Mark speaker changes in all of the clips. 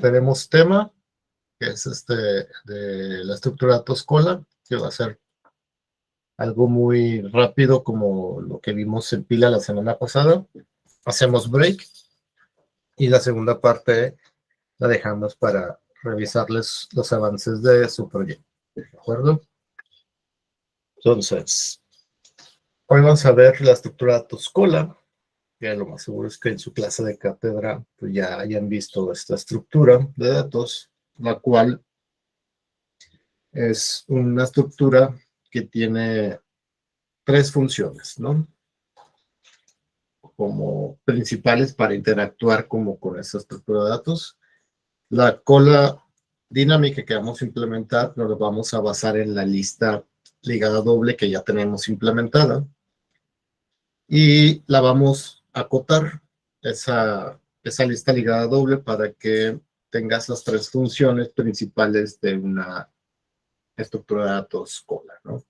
Speaker 1: tenemos tema, que es de la estructura de datos cola, que va a ser algo muy rápido como lo que vimos en pila la semana pasada. Hacemos break y la segunda parte la dejamos para revisarles los avances de su proyecto. ¿De acuerdo? Entonces, hoy vamos a ver la estructura de datos cola. Ya lo más seguro es que en su clase de cátedra pues ya hayan visto esta estructura de datos, la cual es una estructura que tiene tres funciones, ¿no? Como principales para interactuar como con esta estructura de datos. La cola dinámica que vamos a implementar nos vamos a basar en la lista ligada doble que ya tenemos implementada y la vamos a acotar esa lista ligada doble para que tengas las tres funciones principales de una estructura de datos cola, ¿no?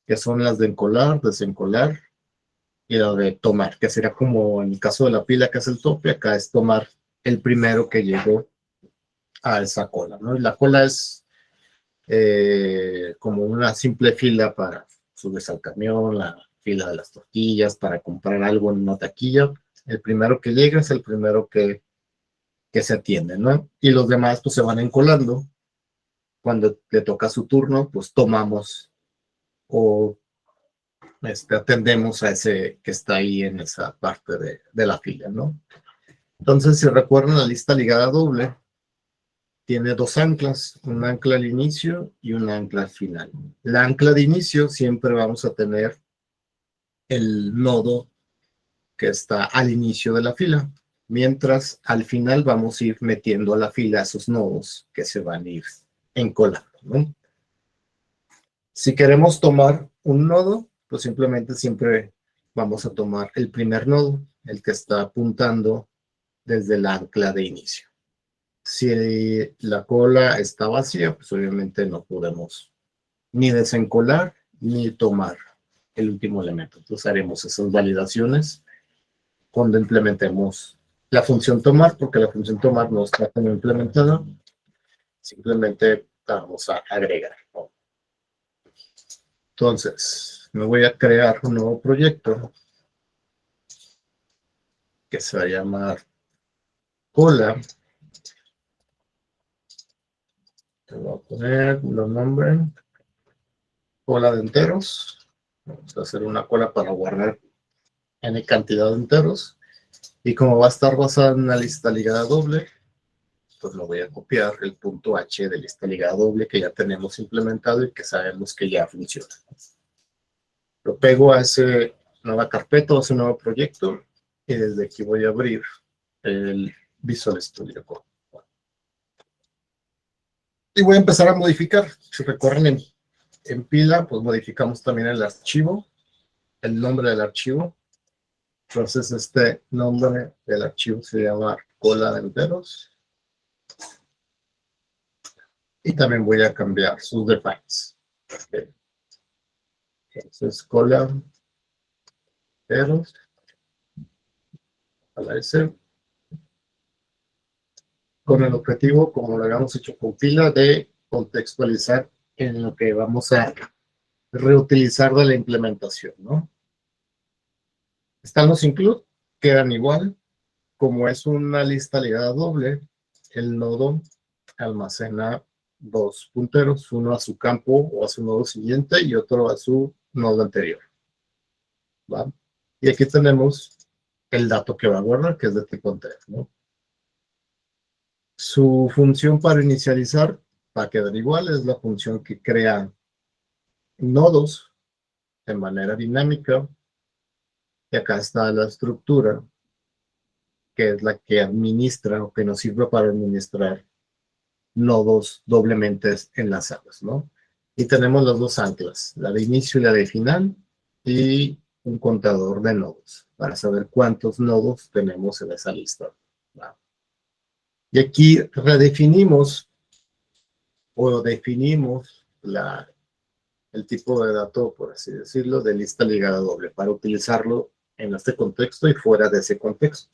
Speaker 1: Que son las de encolar, desencolar y la de tomar, que será como en el caso de la pila que es el tope, acá es tomar el primero que llegó a esa cola, ¿no? Y la cola es como una simple fila para subirse al camión, la fila de las tortillas, para comprar algo en una taquilla. El primero que llega es el primero que se atiende, ¿no? Y los demás pues se van encolando. Cuando le toca su turno, pues tomamos o atendemos a ese que está ahí en esa parte de la fila, ¿no? Entonces, si recuerdan, la lista ligada doble tiene dos anclas, un ancla al inicio y un ancla al final. La ancla de inicio siempre vamos a tener el nodo que está al inicio de la fila, mientras al final vamos a ir metiendo a la fila esos nodos que se van a ir encolando, ¿no? Si queremos tomar un nodo, pues simplemente siempre vamos a tomar el primer nodo, el que está apuntando desde el ancla de inicio. Si la cola está vacía, pues obviamente no podemos ni desencolar ni tomar el último elemento. Entonces haremos esas validaciones cuando implementemos la función tomar, porque la función tomar no está como implementada, simplemente la vamos a agregar, ¿no? Entonces, me voy a crear un nuevo proyecto que se va a llamar cola. Te voy a poner los nombres, cola de enteros. Vamos a hacer una cola para guardar n cantidad de enteros. Y como va a estar basada en una lista ligada doble, pues lo voy a copiar el punto H de lista ligada doble que ya tenemos implementado y que sabemos que ya funciona. Lo pego a esa nueva carpeta o a ese nuevo proyecto y desde aquí voy a abrir el Visual Studio Code. Y voy a empezar a modificar. Si recorren en pila, pues modificamos también el archivo, el nombre del archivo. Entonces este nombre del archivo se llama cola de enteros. Y también voy a cambiar sus defines. Okay. Entonces cola enteros a la S. Con el objetivo, como lo habíamos hecho con pila, de contextualizar en lo que vamos a reutilizar de la implementación, ¿no? Están los include, quedan igual. Como es una lista ligada doble, el nodo almacena dos punteros, uno a su campo o a su nodo siguiente y otro a su nodo anterior, ¿va? Y aquí tenemos el dato que va a guardar, que es de tipo entero, ¿no? Su función para inicializar va a quedar igual, es la función que crea nodos de manera dinámica. Y acá está la estructura, que es la que administra o que nos sirve para administrar nodos doblemente enlazados, ¿no? Y tenemos las dos anclas, la de inicio y la de final, y un contador de nodos, para saber cuántos nodos tenemos en esa lista, ¿va? Y aquí redefinimos o definimos el tipo de dato, por así decirlo, de lista ligada doble, para utilizarlo en este contexto y fuera de ese contexto.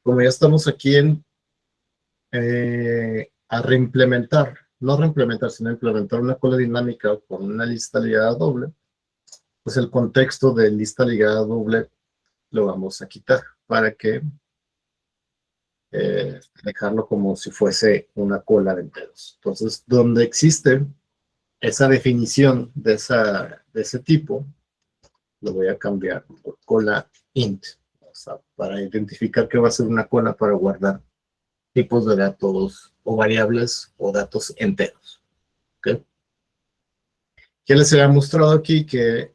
Speaker 1: Como ya estamos aquí a reimplementar, no reimplementar, sino implementar una cola dinámica con una lista ligada doble, pues el contexto de lista ligada doble lo vamos a quitar para que dejarlo como si fuese una cola de enteros. Entonces, donde existe esa definición de ese tipo, lo voy a cambiar por cola int, o sea, para identificar que va a ser una cola para guardar tipos de datos o variables o datos enteros. ¿Okay? Ya les había mostrado aquí que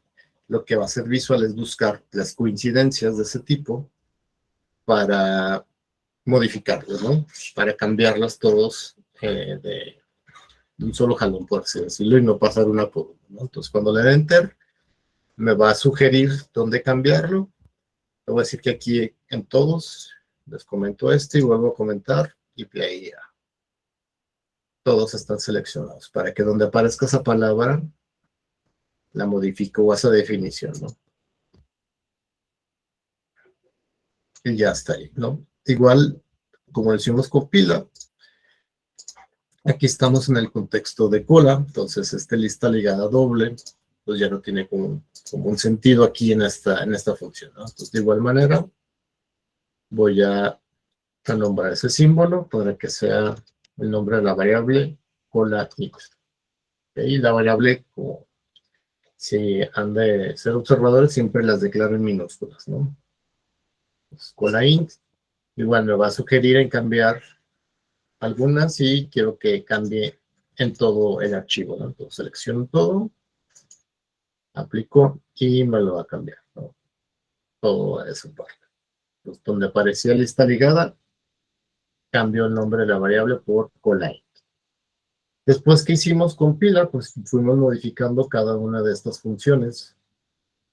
Speaker 1: lo que va a ser visual es buscar las coincidencias de ese tipo para modificarlos, ¿no? Para cambiarlas todos de un solo jalón, por así decirlo, y no pasar una por una, ¿no? Entonces, cuando le dé Enter, me va a sugerir dónde cambiarlo. Le voy a decir que aquí en todos les comento y vuelvo a comentar y play. Todos están seleccionados para que donde aparezca esa palabra la modifico o esa definición, ¿no? Y ya está ahí, ¿no? Igual, como decimos compila, aquí estamos en el contexto de cola, entonces lista ligada doble, pues ya no tiene como un sentido aquí en esta función, ¿no? Entonces, de igual manera, voy a nombrar ese símbolo para que sea el nombre de la variable cola x. Y la variable, como si han de ser observadores, siempre las declaro en minúsculas, ¿no? Pues, cola int, igual me va a sugerir en cambiar algunas y quiero que cambie en todo el archivo, ¿no? Entonces selecciono todo, aplico y me lo va a cambiar, ¿no? Todo esa parte. Entonces, donde aparecía lista ligada, cambio el nombre de la variable por cola. Después que hicimos compila, pues fuimos modificando cada una de estas funciones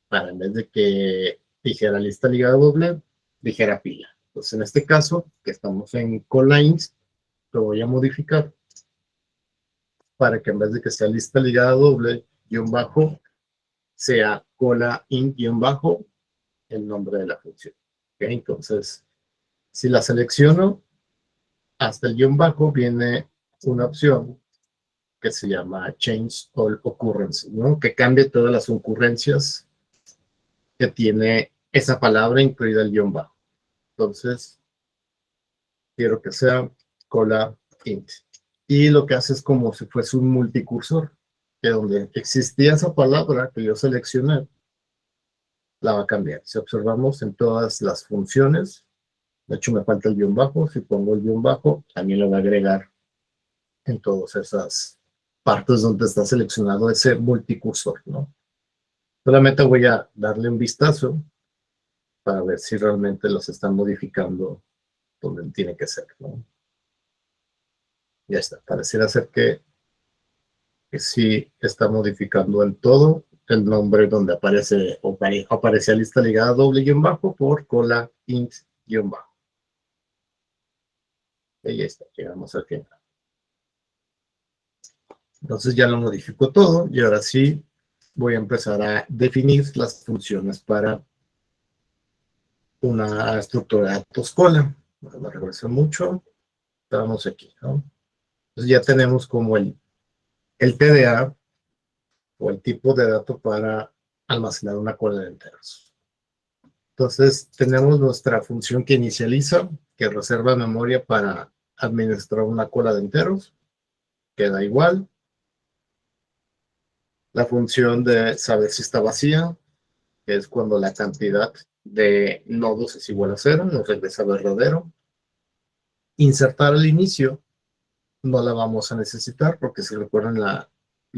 Speaker 1: para en vez de que dijera lista ligada doble, dijera pila. Entonces, en este caso, que estamos en colines, lo voy a modificar para que en vez de que sea lista ligada doble, guión bajo, sea cola in guión bajo, el nombre de la función. ¿Okay? Entonces, si la selecciono, hasta el guión bajo viene una opción que se llama Change All Occurrences, ¿no? Que cambie todas las ocurrencias que tiene esa palabra incluida el guión bajo. Entonces, quiero que sea cola int. Y lo que hace es como si fuese un multicursor, que donde existía esa palabra que yo seleccioné, la va a cambiar. Si observamos en todas las funciones, de hecho me falta el guión bajo, si pongo el guión bajo, también lo va a agregar en todas esas partes donde está seleccionado ese multicursor, ¿no? Solamente voy a darle un vistazo para ver si realmente los están modificando donde tiene que ser, ¿no? Ya está, pareciera ser que sí está modificando en todo el nombre donde aparece o aparece lista ligada doble guión bajo por cola int guión bajo. Y ya está, llegamos al final. Entonces ya lo modifico todo y ahora sí voy a empezar a definir las funciones para una estructura de datos cola. Me regreso mucho. Estamos aquí, ¿no? Entonces ya tenemos como el TDA o el tipo de dato para almacenar una cola de enteros. Entonces tenemos nuestra función que inicializa, que reserva memoria para administrar una cola de enteros. Queda igual. La función de saber si está vacía, que es cuando la cantidad de nodos es igual a 0, nos regresa verdadero. Insertar al inicio no la vamos a necesitar porque si recuerdan la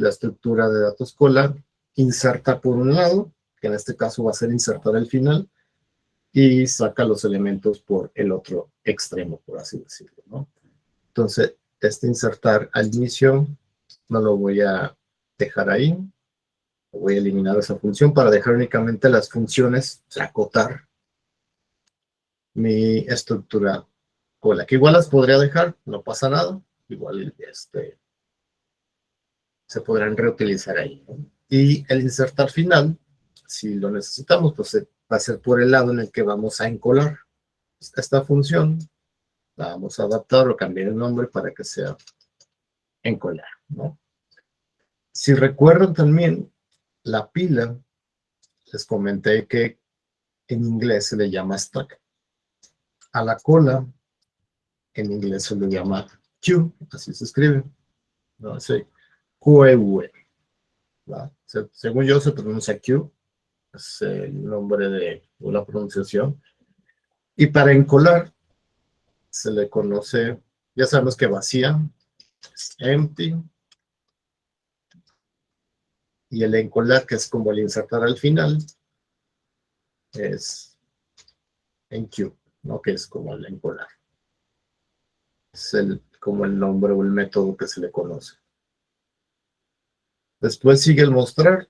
Speaker 1: estructura de datos cola, inserta por un lado, que en este caso va a ser insertar al final, y saca los elementos por el otro extremo, por así decirlo, ¿no? Entonces, insertar al inicio no lo voy a dejar ahí, voy a eliminar esa función para dejar únicamente las funciones, acotar mi estructura cola, que igual las podría dejar, no pasa nada, igual se podrán reutilizar ahí, ¿no? Y el insertar final, si lo necesitamos, pues va a ser por el lado en el que vamos a encolar esta función, La vamos a adaptar o cambiar el nombre para que sea encolar, ¿no? Si recuerdan también, la pila, les comenté que en inglés se le llama stack. A la cola, en inglés se le llama queue, así se escribe, ¿no? Sí, QEV, ¿va? Según yo se pronuncia queue, es el nombre de o la pronunciación. Y para encolar se le conoce, ya sabemos que vacía es empty, y el encolar, que es como el insertar al final, es en queue, ¿no? Que es como el encolar. Es como el nombre o el método que se le conoce. Después sigue el mostrar,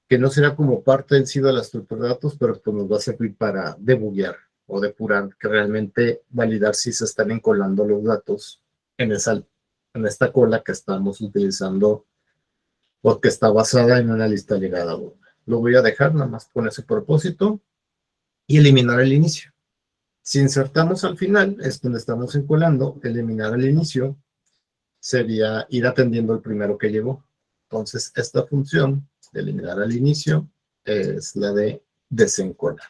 Speaker 1: que no será como parte en sí de la estructura de datos, pero pues nos va a servir para debuguear o depurar, que realmente validar si se están encolando los datos en esta cola que estamos utilizando o que está basada en una lista llegada. Lo voy a dejar nada más con ese propósito y eliminar el inicio. Si insertamos al final, es donde estamos encolando, eliminar el inicio sería ir atendiendo el primero que llegó. Entonces, esta función de eliminar al inicio es la de desencolar.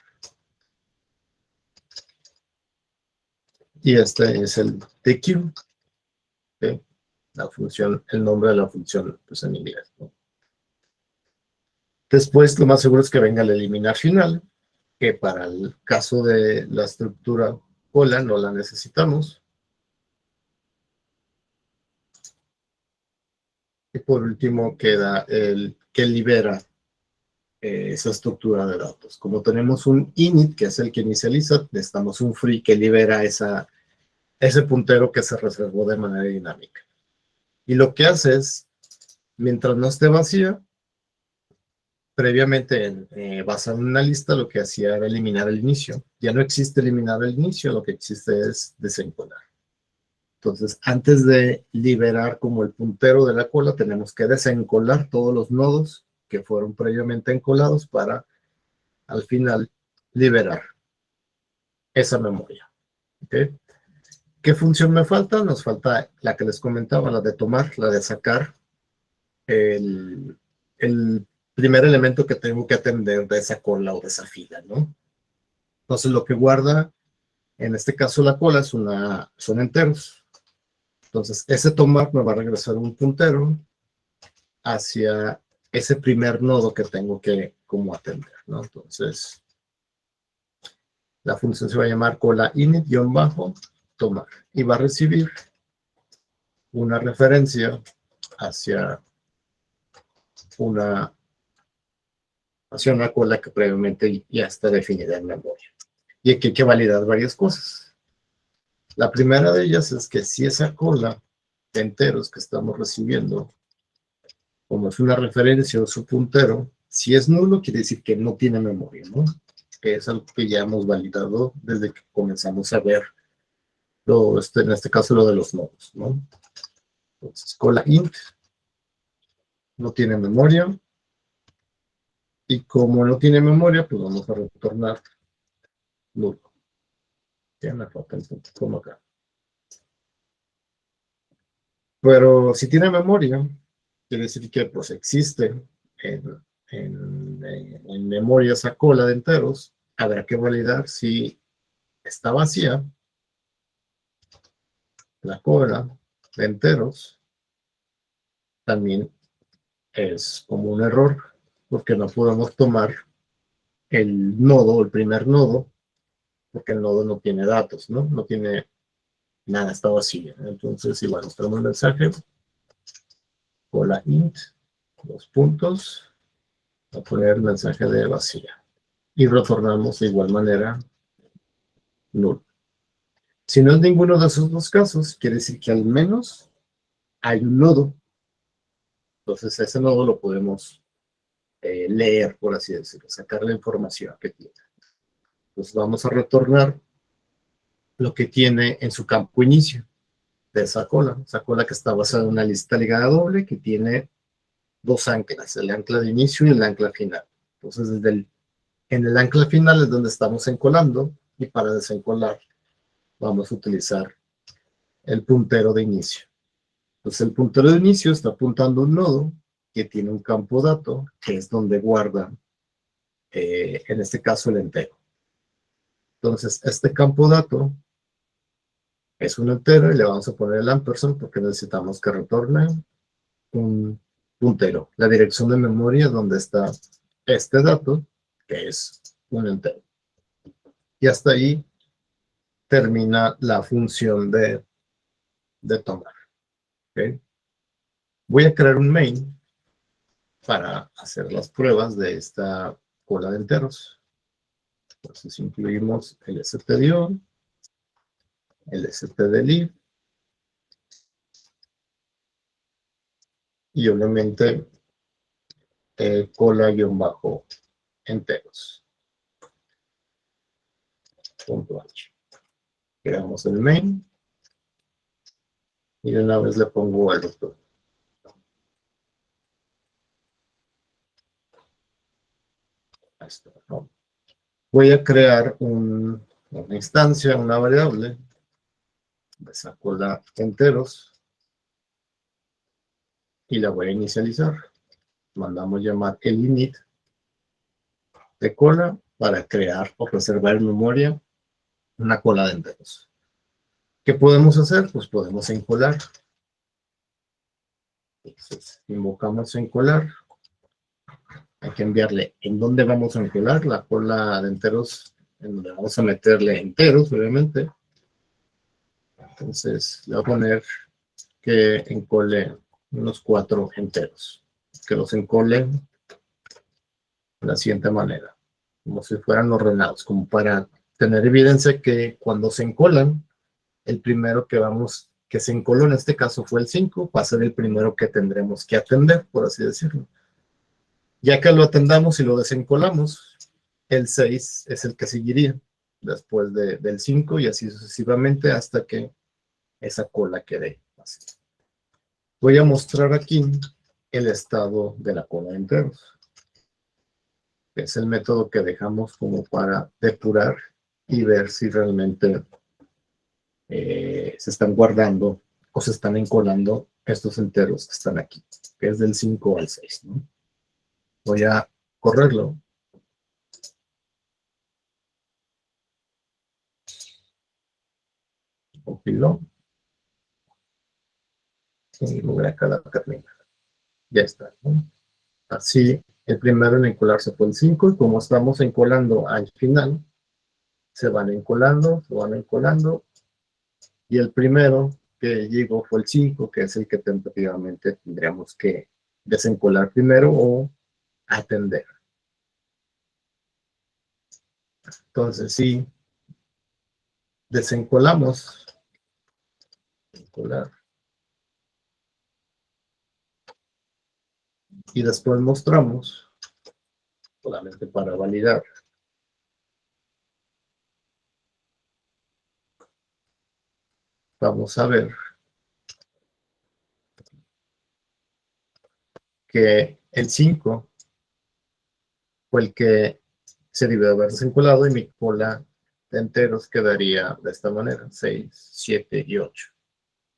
Speaker 1: Y este es el dequeue, ¿okay? La función, el nombre de la función, pues en inglés, ¿no? Después, lo más seguro es que venga el eliminar final, que para el caso de la estructura cola no la necesitamos. Y por último queda el que libera esa estructura de datos. Como tenemos un init, que es el que inicializa, necesitamos un free que libera ese puntero que se reservó de manera dinámica. Y lo que hace es, mientras no esté vacía, previamente basado en una lista, lo que hacía era eliminar el inicio. Ya no existe eliminar el inicio, lo que existe es desencolar. Entonces, antes de liberar como el puntero de la cola, tenemos que desencolar todos los nodos que fueron previamente encolados para, al final, liberar esa memoria. ¿Okay? ¿Qué función me falta? Nos falta la que les comentaba, la de tomar, la de sacar el primer elemento que tengo que atender de esa cola o de esa fila, ¿no? Entonces, lo que guarda, en este caso la cola, son enteros. Entonces, ese tomar me va a regresar un puntero hacia ese primer nodo que tengo que como atender, ¿no? Entonces, la función se va a llamar cola init-tomar y va a recibir una referencia hacia una cola que previamente ya está definida en memoria. Y aquí hay que validar varias cosas. La primera de ellas es que si esa cola de enteros que estamos recibiendo, como es una referencia o su puntero, si es nulo, quiere decir que no tiene memoria, ¿no? Que es algo que ya hemos validado desde que comenzamos a ver, en este caso, lo de los nodos, ¿no? Entonces, cola int no tiene memoria. Y como no tiene memoria, pues vamos a retornar nulo. Ya me falta el punto como acá. Pero si tiene memoria, quiere decir que pues existe en memoria esa cola de enteros. Habrá que validar si está vacía la cola de enteros. También es como un error, porque no podemos tomar el nodo, el primer nodo, porque el nodo no tiene datos, ¿no? No tiene nada, está vacío. Entonces, igual nos tenemos el mensaje, cola int, dos puntos, a poner el mensaje de vacía. Y retornamos de igual manera null. Si no es ninguno de esos dos casos, quiere decir que al menos hay un nodo. Entonces, ese nodo lo podemos leer, por así decirlo, sacar la información que tiene. Entonces, vamos a retornar lo que tiene en su campo inicio de esa cola que está basada en una lista ligada doble que tiene dos anclas, el ancla de inicio y el ancla final. Entonces, en el ancla final es donde estamos encolando, y para desencolar vamos a utilizar el puntero de inicio. Entonces el puntero de inicio está apuntando un nodo que tiene un campo dato, que es donde guarda, en este caso, el entero. Entonces este campo dato es un entero y le vamos a poner el ampersand porque necesitamos que retorne un puntero, la dirección de memoria donde está este dato, que es un entero. Y hasta ahí termina la función de tomar. ¿Okay? Voy a crear un main para hacer las pruebas de esta cola de enteros. Entonces incluimos el stdio, el stdlib y obviamente cola-enteros. .h. Creamos el main y de una vez le pongo el doctor. ¿No? Voy a crear una instancia, una variable de esa cola enteros y la voy a inicializar. Mandamos llamar el init de cola para crear o reservar en memoria una cola de enteros. ¿Qué podemos hacer? Pues podemos encolar. Entonces, invocamos encolar. Hay que enviarle en dónde vamos a encolar la cola de enteros, en donde vamos a meterle enteros, obviamente. Entonces, le voy a poner que encole unos 4 enteros. Que los encole de la siguiente manera, como si fueran ordenados, como para tener evidencia que cuando se encolan, el primero que se encoló en este caso fue el 5, va a ser el primero que tendremos que atender, por así decirlo. Ya que lo atendamos y lo desencolamos, el 6 es el que seguiría después del 5 y así sucesivamente hasta que esa cola quede así. Voy a mostrar aquí el estado de la cola de enteros, que es el método que dejamos como para depurar y ver si realmente se están guardando o se están encolando estos enteros que están aquí, que es del 5 al 6, ¿no? Voy a correrlo. Compilo. Y voy acá la termina. Ya está, ¿no? Así, el primero en encolarse fue el 5 y como estamos encolando al final, se van encolando y el primero que llegó fue el 5, que es el que tentativamente tendríamos que desencolar primero o atender. Entonces, si desencolamos, encolar, y después mostramos, solamente para validar, vamos a ver que el 5 fue el que se debió de haber desencolado y mi cola de enteros quedaría de esta manera, 6, 7 y 8.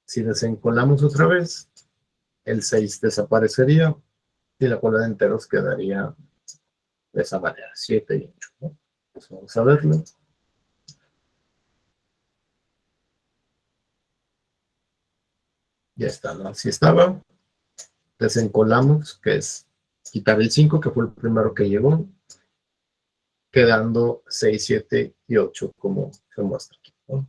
Speaker 1: Si desencolamos otra vez, el 6 desaparecería y la cola de enteros quedaría de esa manera, 7 y 8, ¿no? Pues vamos a verlo. Ya está, ¿no? Así estaba. Desencolamos, que es quitar el 5, que fue el primero que llegó, quedando 6, 7 y 8, como se muestra aquí, ¿no?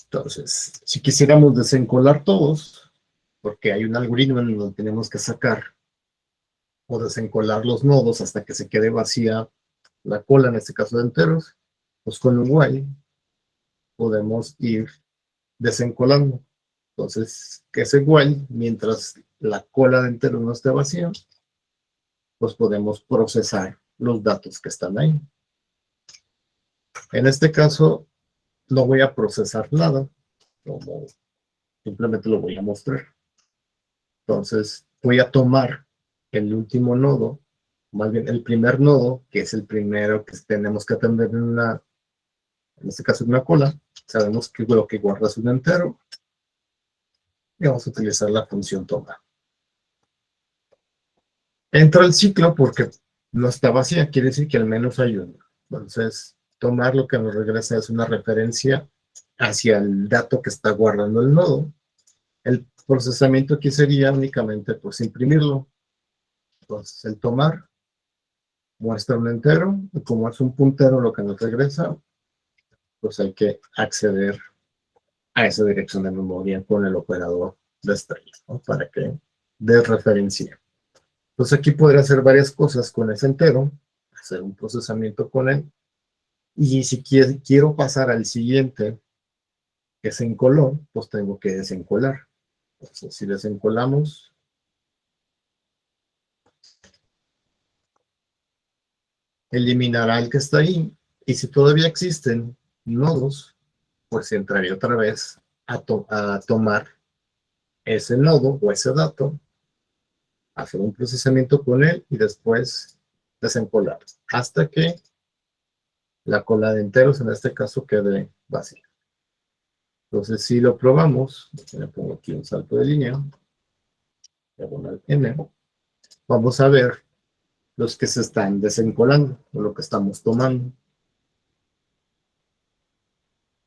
Speaker 1: Entonces, si quisiéramos desencolar todos, porque hay un algoritmo en donde tenemos que sacar o desencolar los nodos hasta que se quede vacía la cola, en este caso de enteros, pues con un while podemos ir desencolando. Entonces, que ese while, mientras la cola de enteros no esté vacía, pues podemos procesar los datos que están ahí. En este caso, no voy a procesar nada, como simplemente lo voy a mostrar. Entonces, voy a tomar el último nodo, más bien el primer nodo, que es el primero que tenemos que atender en este caso una cola, sabemos que lo que guarda es un entero, y vamos a utilizar la función toma. Entra el ciclo porque no está vacía, quiere decir que al menos hay uno. Entonces, tomar lo que nos regresa es una referencia hacia el dato que está guardando el nodo. El procesamiento aquí sería únicamente pues imprimirlo. Entonces, el tomar muestra un entero, y como es un puntero lo que nos regresa, pues hay que acceder a esa dirección de memoria con el operador de estrella, ¿no? Para que dé referencia. Entonces aquí podría hacer varias cosas con ese entero, hacer un procesamiento con él, y si quiero pasar al siguiente, que se encoló, pues tengo que desencolar. Entonces si desencolamos, eliminará el que está ahí, y si todavía existen nodos, pues entraría otra vez a tomar ese nodo o ese dato, hacer un procesamiento con él y después desencolar, hasta que la cola de enteros en este caso quede vacía. Entonces, si lo probamos, le pongo aquí un salto de línea, diagonal N, vamos a ver los que se están desencolando, o lo que estamos tomando.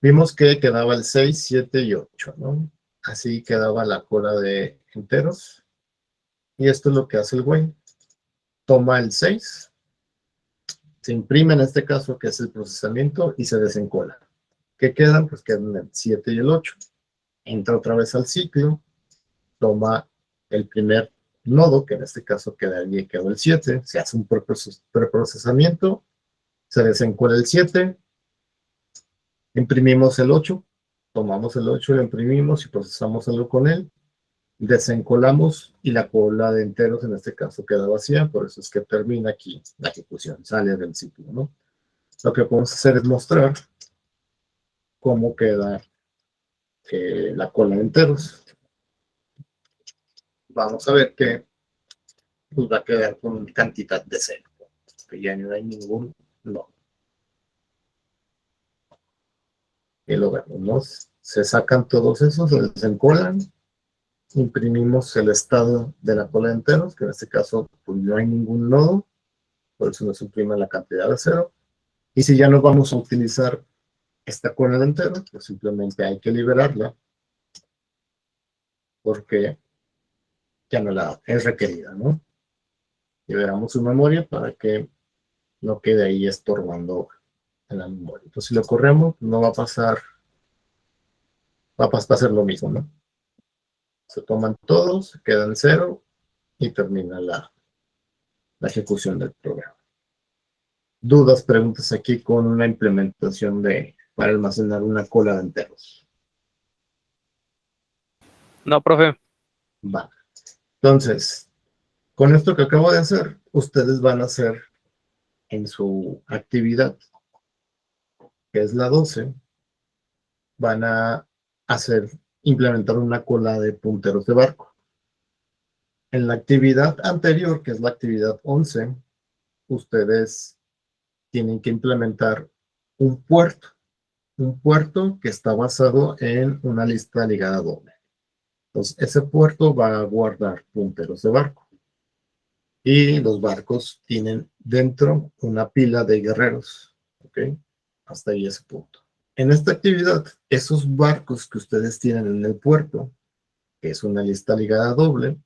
Speaker 1: Vimos que quedaba el 6, 7 y 8, ¿no? Así quedaba la cola de enteros. Y esto es lo que hace el güey. Toma el 6, se imprime en este caso, que es el procesamiento, y se desencola. ¿Qué quedan? Pues quedan el 7 y el 8. Entra otra vez al ciclo, toma el primer nodo, que en este caso quedó el 7, se hace un preprocesamiento, se desencuela el 7, imprimimos el 8, tomamos el 8, lo imprimimos y procesamos algo con él, desencolamos y la cola de enteros en este caso queda vacía, por eso es que termina aquí la ejecución, sale del ciclo, ¿no? Lo que podemos hacer es mostrar cómo queda la cola de enteros. Vamos a ver que pues, va a quedar con cantidad de 0, que ya no hay ningún no. Y lo vemos, ¿no? Se sacan todos esos, se desencolan, imprimimos el estado de la cola de enteros, que en este caso pues, no hay ningún nodo, por eso nos imprime la cantidad de 0. Y si ya no vamos a utilizar esta cola de enteros, pues simplemente hay que liberarla, porque ya no la es requerida, ¿no? Liberamos su memoria para que no quede ahí estorbando en la memoria. Entonces, si lo corremos, no va a pasar, va a hacer lo mismo, ¿no? Se toman todos, quedan 0 y termina la ejecución del programa. Dudas, preguntas aquí con una implementación para almacenar una cola de enteros.
Speaker 2: No, profe.
Speaker 1: Va. Entonces, con esto que acabo de hacer, ustedes van a hacer en su actividad, que es la 12, van a implementar una cola de punteros de barco. En la actividad anterior, que es la actividad 11, ustedes tienen que implementar un puerto que está basado en una lista ligada doble. Entonces, ese puerto va a guardar punteros de barco. Y los barcos tienen dentro una pila de guerreros. ¿Ok? Hasta ahí ese punto. En esta actividad, esos barcos que ustedes tienen en el puerto, que es una lista ligada doble,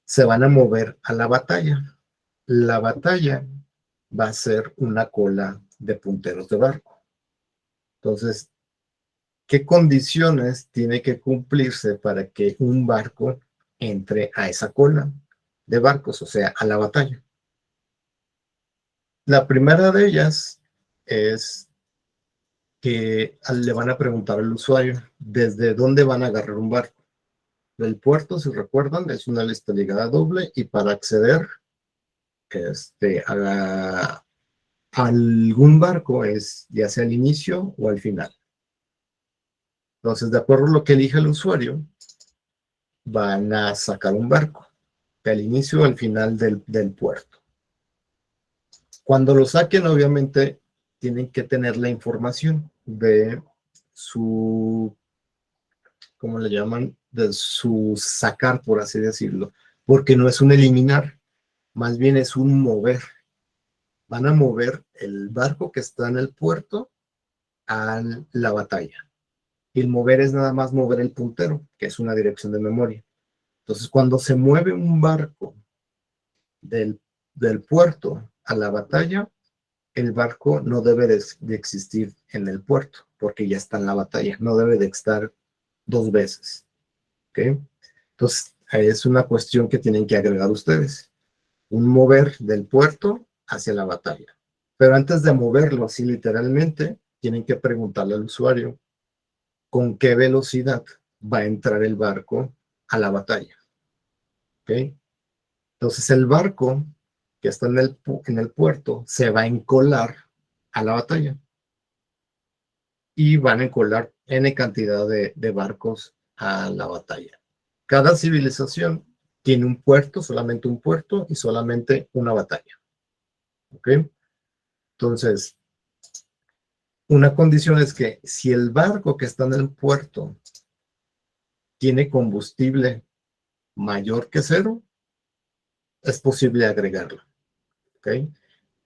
Speaker 1: se van a mover a la batalla. La batalla va a ser una cola de punteros de barco. Entonces, ¿qué condiciones tiene que cumplirse para que un barco entre a esa cola de barcos, o sea, a la batalla? La primera de ellas es que le van a preguntar al usuario desde dónde van a agarrar un barco. Del puerto, si recuerdan, es una lista ligada doble y para acceder a algún barco es ya sea al inicio o al final. Entonces, de acuerdo a lo que elija el usuario, van a sacar un barco al inicio o al final del puerto. Cuando lo saquen, obviamente, tienen que tener la información. de su, ¿cómo le llaman? De su sacar, por así decirlo, porque no es un eliminar, más bien es un mover. Van a mover el barco que está en el puerto a la batalla. Y el mover es nada más mover el puntero, que es una dirección de memoria. Entonces, cuando se mueve un barco del puerto a la batalla, el barco no debe de existir en el puerto, porque ya está en la batalla, no debe de estar dos veces. ¿Ok? Entonces, es una cuestión que tienen que agregar ustedes. Un mover del puerto hacia la batalla. Pero antes de moverlo así literalmente, tienen que preguntarle al usuario con qué velocidad va a entrar el barco a la batalla. ¿Ok? Entonces el barco que está en el puerto se va a encolar a la batalla y van a encolar N cantidad de barcos a la batalla. Cada civilización tiene un puerto, solamente un puerto y solamente una batalla. ¿Ok? Entonces, una condición es que si el barco que está en el puerto tiene combustible mayor que cero, es posible agregarlo. ¿Ok?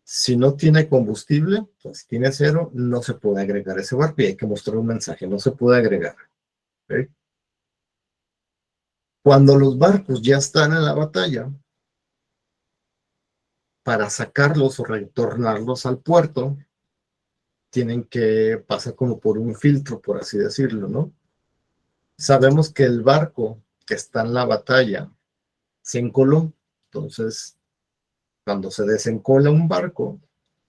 Speaker 1: Si no tiene combustible, pues si tiene cero, no se puede agregar ese barco y hay que mostrar un mensaje, no se puede agregar. ¿Ok? Cuando los barcos ya están en la batalla, para sacarlos o retornarlos al puerto, tienen que pasar como por un filtro, por así decirlo, ¿no? Sabemos que el barco que está en la batalla se encoló, entonces cuando se desencola un barco,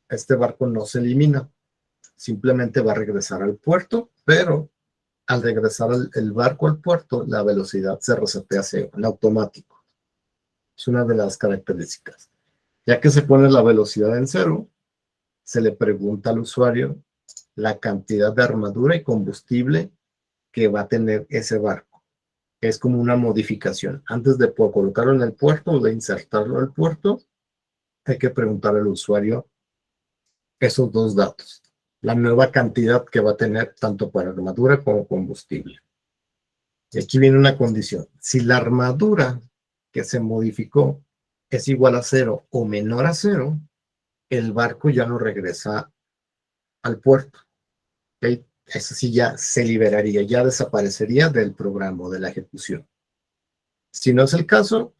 Speaker 1: este barco no se elimina, simplemente va a regresar al puerto, pero al regresar el barco al puerto, la velocidad se resetea en automático. Es una de las características. Ya que se pone la velocidad en cero, se le pregunta al usuario la cantidad de armadura y combustible que va a tener ese barco. Es como una modificación. Antes de colocarlo en el puerto o de insertarlo al puerto, hay que preguntar al usuario esos dos datos. La nueva cantidad que va a tener tanto para armadura como combustible. Y aquí viene una condición. Si la armadura que se modificó es igual a cero o menor a cero, el barco ya no regresa al puerto. ¿Okay? Eso sí ya se liberaría, ya desaparecería del programa, de la ejecución. Si no es el caso,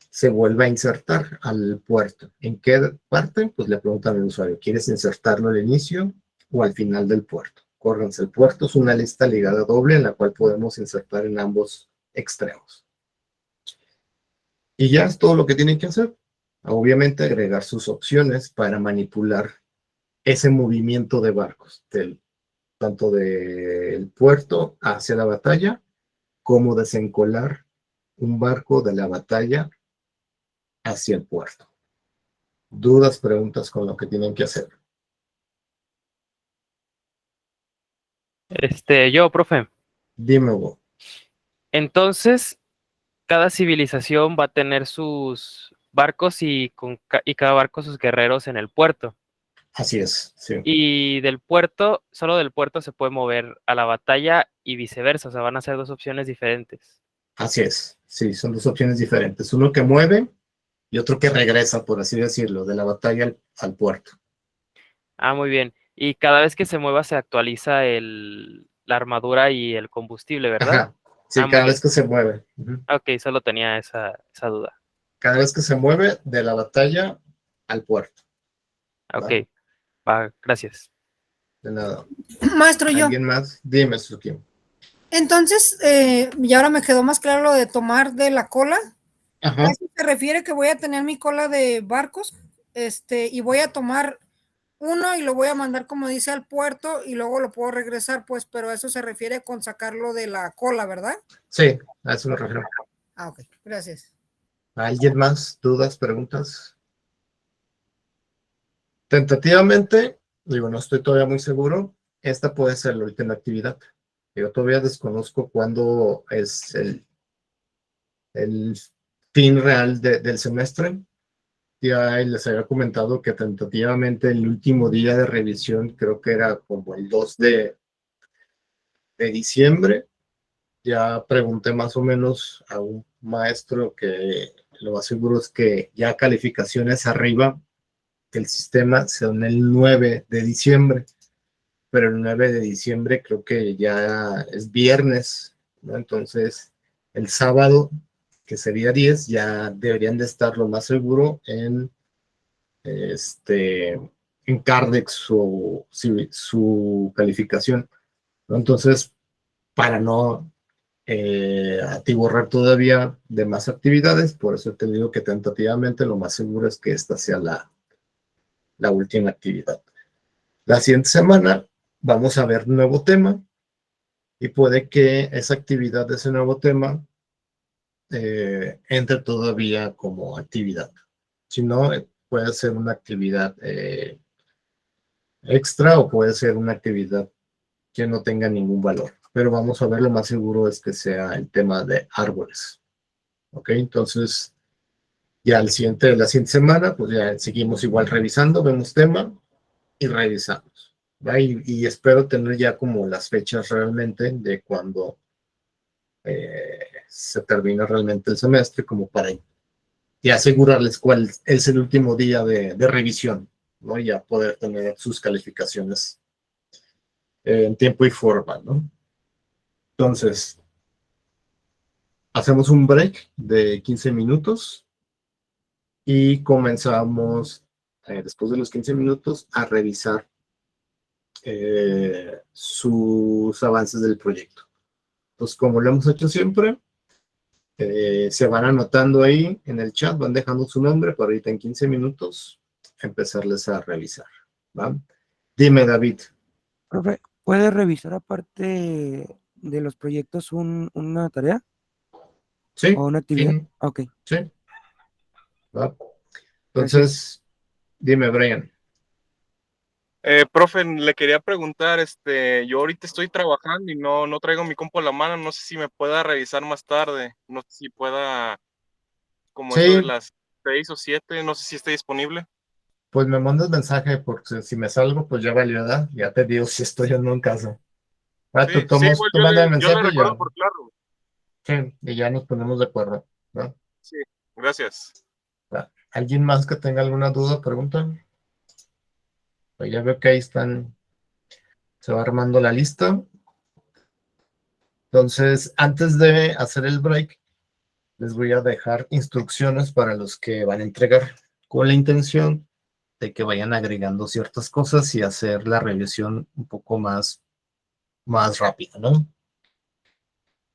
Speaker 1: se vuelve a insertar al puerto. ¿En qué parte? Pues le preguntan al usuario, ¿quieres insertarlo al inicio o al final del puerto? Córrense, el puerto es una lista ligada doble en la cual podemos insertar en ambos extremos. Y ya es todo lo que tienen que hacer. Obviamente agregar sus opciones para manipular ese movimiento de barcos, tanto del puerto hacia la batalla, como desencolar un barco de la batalla hacia el puerto. Dudas, preguntas con lo que tienen que hacer.
Speaker 2: Profe.
Speaker 1: Dime, Hugo.
Speaker 2: Entonces, cada civilización va a tener sus barcos y cada barco sus guerreros en el puerto.
Speaker 1: Así es, sí.
Speaker 2: Y del puerto, solo del puerto se puede mover a la batalla y viceversa. O sea, van a ser dos opciones diferentes.
Speaker 1: Así es, sí, son dos opciones diferentes. Uno que mueve y otro que regresa, por así decirlo, de la batalla al puerto.
Speaker 2: Ah, muy bien. Y cada vez que se mueva se actualiza la armadura y el combustible, ¿verdad?
Speaker 1: Ajá,
Speaker 2: Ah,
Speaker 1: sí,
Speaker 2: muy
Speaker 1: cada vez
Speaker 2: bien.
Speaker 1: que se mueve.
Speaker 2: Ok, solo tenía esa duda.
Speaker 1: Cada vez que se mueve de la batalla al puerto.
Speaker 2: Ok,
Speaker 1: ¿Va?
Speaker 2: va, gracias.
Speaker 1: De nada.
Speaker 3: Maestro, yo.
Speaker 1: ¿Alguien más? Dime, Suki.
Speaker 3: Entonces, y ahora me quedó más claro lo de tomar de la cola. ¿A
Speaker 1: Ajá,
Speaker 3: eso se refiere que voy a tener mi cola de barcos? Y voy a tomar uno y lo voy a mandar, como dice, al puerto y luego lo puedo regresar, pues, pero eso se refiere con sacarlo de la cola, ¿verdad?
Speaker 1: sí, a eso me refiero.
Speaker 3: Ah, ok, gracias.
Speaker 1: ¿Alguien más? ¿Dudas, preguntas? Tentativamente, digo, no estoy todavía muy seguro, esta puede ser la última actividad. Yo todavía desconozco cuándo es el fin real del semestre. Ya les había comentado que tentativamente el último día de revisión creo que era como el 2 de diciembre. Ya pregunté más o menos a un maestro que lo más seguro es que ya calificaciones arriba del sistema son el 9 de diciembre, pero el 9 de diciembre creo que ya es viernes, ¿no? Entonces, el sábado, que sería 10, ya deberían de estar lo más seguro este, en Cardex su calificación, ¿no? Entonces, para no atiborrar todavía de más actividades, por eso te digo que tentativamente lo más seguro es que esta sea la última actividad. La siguiente semana vamos a ver nuevo tema y puede que esa actividad de ese nuevo tema entre todavía como actividad. Si no, puede ser una actividad extra o puede ser una actividad que no tenga ningún valor. Pero vamos a ver, lo más seguro es que sea el tema de árboles. ¿Ok? Entonces, ya la siguiente semana, pues ya seguimos igual revisando, vemos tema y revisamos. ¿Va? Y espero tener ya como las fechas realmente de cuando se termina realmente el semestre, como para y asegurarles cuál es el último día de revisión, ¿no? Y ya poder tener sus calificaciones en tiempo y forma, ¿no? Entonces, hacemos un break de 15 minutos y comenzamos, después de los 15 minutos, a revisar sus avances del proyecto. Pues como lo hemos hecho siempre, se van anotando ahí en el chat, van dejando su nombre para ahorita en 15 minutos empezarles a revisar, ¿va? Dime, David.
Speaker 4: Profe, ¿puede revisar aparte de los proyectos una tarea
Speaker 1: Sí,
Speaker 4: o una actividad?
Speaker 1: sí,
Speaker 4: Ok,
Speaker 1: sí, ¿va?
Speaker 4: gracias.
Speaker 1: Entonces, dime, Brian.
Speaker 5: Profe, le quería preguntar, yo ahorita estoy trabajando y no traigo mi compu a la mano, no sé si me pueda revisar más tarde, no sé si pueda, como eso de
Speaker 1: Sí,
Speaker 5: las 6 o 7, no sé si esté disponible.
Speaker 1: pues me mandas mensaje porque si me salgo, pues ya valió, ¿verdad? Ya te digo si estoy o no en casa. Ah,
Speaker 5: Sí, sí, igual
Speaker 1: tú manda el
Speaker 5: yo le
Speaker 1: mensaje y
Speaker 5: recuerdo
Speaker 1: ya,
Speaker 5: por claro.
Speaker 1: sí, y ya nos ponemos de acuerdo, ¿no?
Speaker 5: Sí, gracias.
Speaker 1: ¿Va? ¿Alguien más que tenga alguna duda, pregunta? Pues ya veo que ahí están, se va armando la lista. Entonces, antes de hacer el break, les voy a dejar instrucciones para los que van a entregar con la intención de que vayan agregando ciertas cosas y hacer la revisión un poco más rápida, ¿no?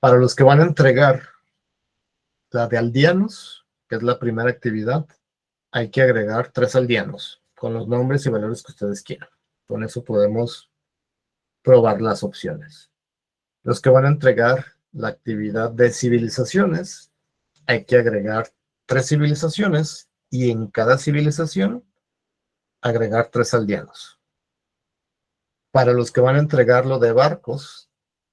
Speaker 1: Para los que van a entregar la de aldeanos, que es la primera actividad, hay que agregar 3 aldeanos con los nombres y valores que ustedes quieran. Con eso podemos probar las opciones. Los que van a entregar la actividad de civilizaciones, hay que agregar 3 civilizaciones y en cada civilización agregar 3 aldeanos. Para los que van a entregar lo de barcos,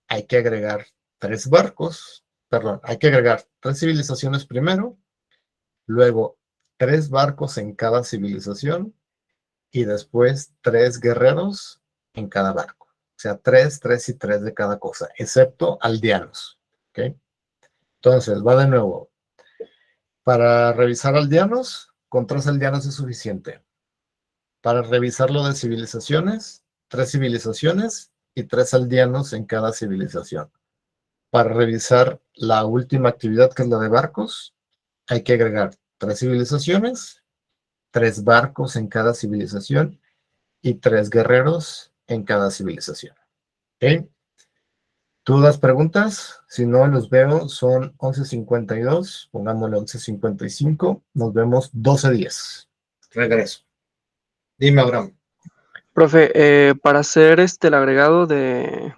Speaker 1: hay que agregar 3 barcos, perdón, hay que agregar 3 civilizaciones primero, luego 3 barcos en cada civilización y después 3 guerreros en cada barco. O sea, 3, 3 y 3 de cada cosa, excepto aldeanos. ¿Ok? Entonces, va de nuevo. Para revisar aldeanos, con 3 aldeanos es suficiente. Para revisar lo de civilizaciones, 3 civilizaciones y 3 aldeanos en cada civilización. Para revisar la última actividad, que es la de barcos, hay que agregar 3 civilizaciones, 3 barcos en cada civilización y 3 guerreros en cada civilización. ¿Ok? ¿Dudas, preguntas? Si no, los veo, son 11:52, pongámosle 11:55, nos vemos 12:10. Regreso. Dime, Abraham.
Speaker 6: Profe, para hacer el agregado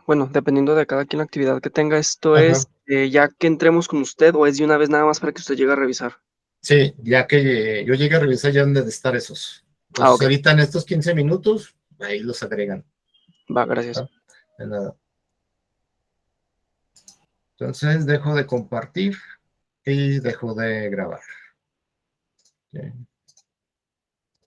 Speaker 6: bueno, dependiendo de cada quien la actividad que tenga, esto
Speaker 1: Ajá.
Speaker 6: es ya que entremos con usted o es de una vez nada más para que usted llegue a revisar.
Speaker 1: Sí, ya que yo llegue a revisar ya dónde de estar esos. Entonces,
Speaker 6: Ok,
Speaker 1: ahorita en estos 15 minutos, ahí los agregan.
Speaker 6: va, gracias.
Speaker 1: ¿No? De nada. Entonces, dejo de compartir y dejo de grabar. Okay.